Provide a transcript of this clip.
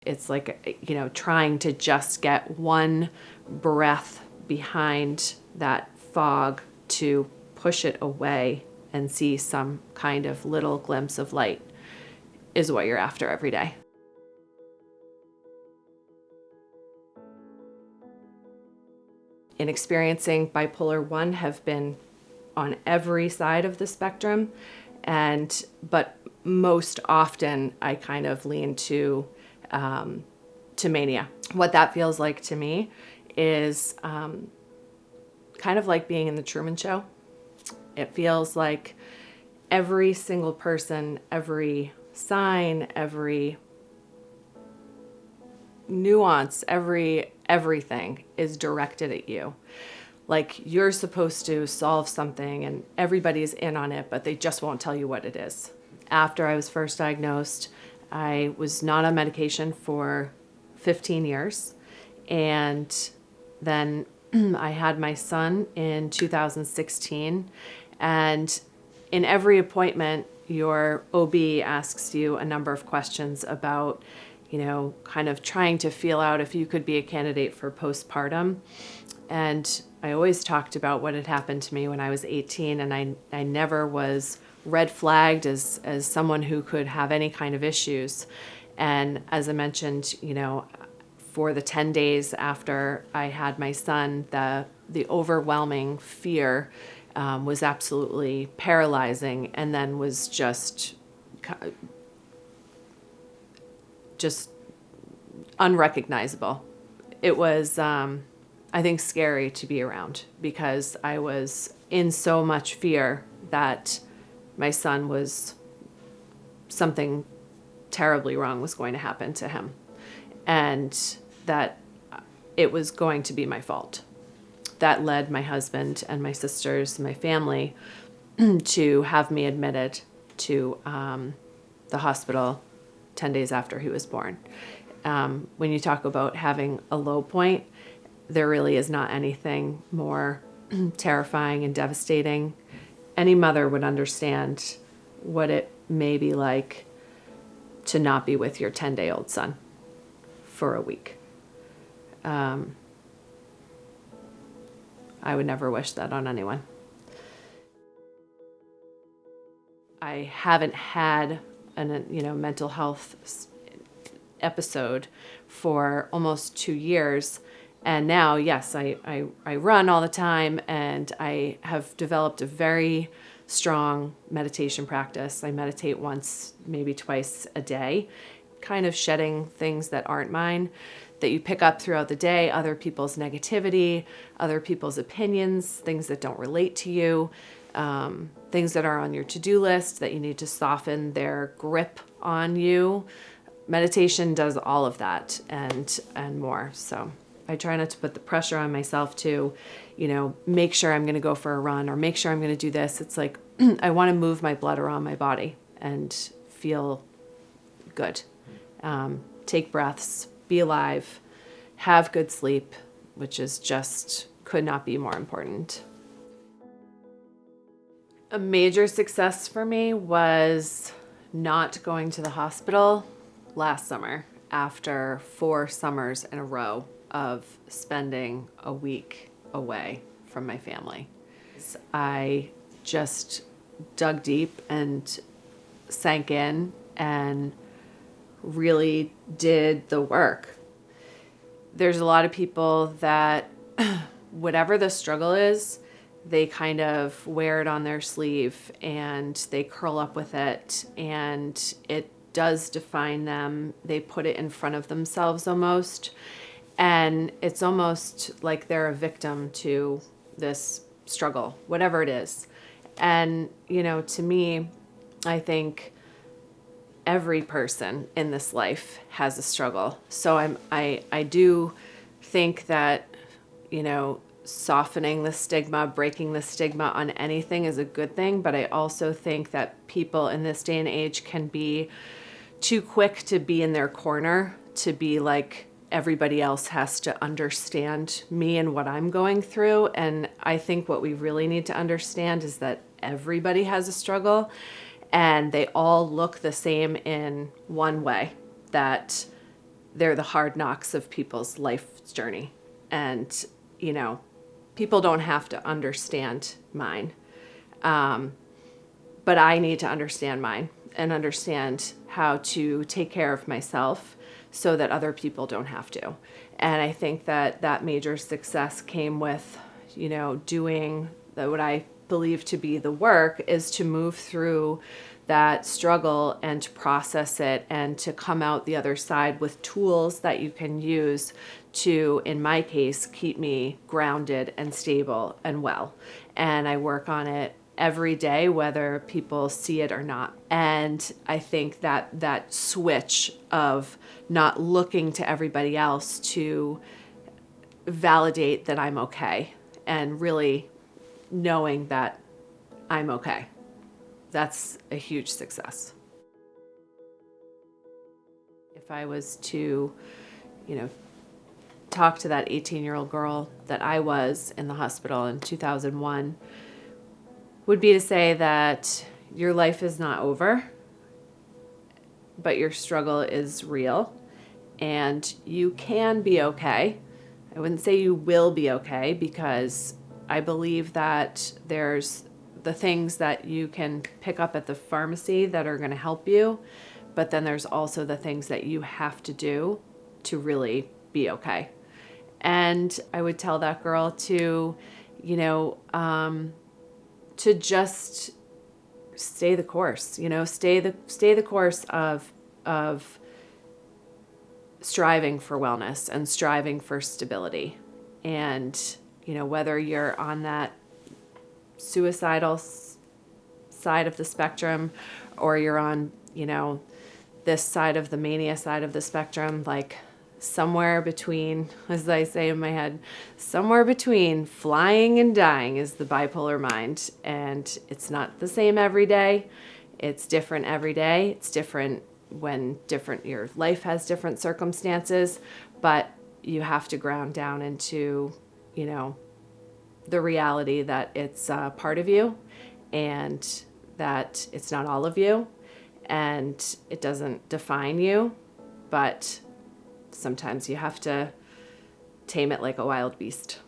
It's like, trying to just get one breath behind that fog to push it away and see some kind of little glimpse of light is what you're after every day. In experiencing bipolar 1, have been on every side of the spectrum, but most often I kind of lean to mania. What that feels like to me is kind of like being in the Truman Show. It feels like every single person, every sign, every nuance, everything is directed at you. Like you're supposed to solve something and everybody's in on it, but they just won't tell you what it is. After I was first diagnosed, I was not on medication for 15 years. And then I had my son in 2016. And in every appointment, your OB asks you a number of questions about, kind of trying to feel out if you could be a candidate for postpartum. And I always talked about what had happened to me when I was 18, and I never was red flagged as someone who could have any kind of issues. And as I mentioned, for the 10 days after I had my son, the overwhelming fear was absolutely paralyzing, and then was just unrecognizable. It was, I think, scary to be around because I was in so much fear that my son something terribly wrong was going to happen to him, and that it was going to be my fault. That led my husband and my sisters, my family, to have me admitted to the hospital 10 days after he was born. When you talk about having a low point, there really is not anything more terrifying and devastating. Any mother would understand what it may be like to not be with your 10-day-old son for a week. I would never wish that on anyone. I haven't had a mental health episode for almost 2 years. And now, yes, I run all the time, and I have developed a very strong meditation practice. I meditate once, maybe twice a day, kind of shedding things that aren't mine, that you pick up throughout the day, other people's negativity, other people's opinions, things that don't relate to you, things that are on your to-do list that you need to soften their grip on you. Meditation does all of that and more. So I try not to put the pressure on myself to, make sure I'm going to go for a run or make sure I'm going to do this. It's like, I want to move my blood around my body and feel good. Take breaths, be alive, have good sleep, which is just could not be more important. A major success for me was not going to the hospital last summer after 4 summers in a row of spending a week away from my family. I just dug deep and sank in and really did the work. There's a lot of people that whatever the struggle is, they kind of wear it on their sleeve and they curl up with it, and it does define them. They put it in front of themselves almost, and it's almost like they're a victim to this struggle, whatever it is. And, to me, I think every person in this life has a struggle. So I do think that, softening the stigma, breaking the stigma on anything is a good thing. But I also think that people in this day and age can be too quick to be in their corner, to be like, everybody else has to understand me and what I'm going through. And I think what we really need to understand is that everybody has a struggle, and they all look the same in one way, that they're the hard knocks of people's life journey. And, people don't have to understand mine. But I need to understand mine and understand how to take care of myself so that other people don't have to. And I think that major success came with, doing what I believe to be the work, is to move through that struggle and to process it and to come out the other side with tools that you can use to, in my case, keep me grounded and stable and well. And I work on it every day, whether people see it or not. And I think that switch of not looking to everybody else to validate that I'm okay and really knowing that I'm okay, that's a huge success. If I was to, talk to that 18-year-old girl that I was in the hospital in 2001, would be to say that your life is not over, but your struggle is real, and you can be okay. I wouldn't say you will be okay, because I believe that there's the things that you can pick up at the pharmacy that are going to help you, but then there's also the things that you have to do to really be okay. And I would tell that girl to, to just stay the course, stay the course of striving for wellness and striving for stability. And, whether you're on that suicidal side of the spectrum or you're on, this side of the mania side of the spectrum, like somewhere between, as I say in my head, somewhere between flying and dying is the bipolar mind. And it's not the same every day. It's different every day. It's different when your life has different circumstances, but you have to ground down into, the reality that it's part of you and that it's not all of you and it doesn't define you, but sometimes you have to tame it like a wild beast.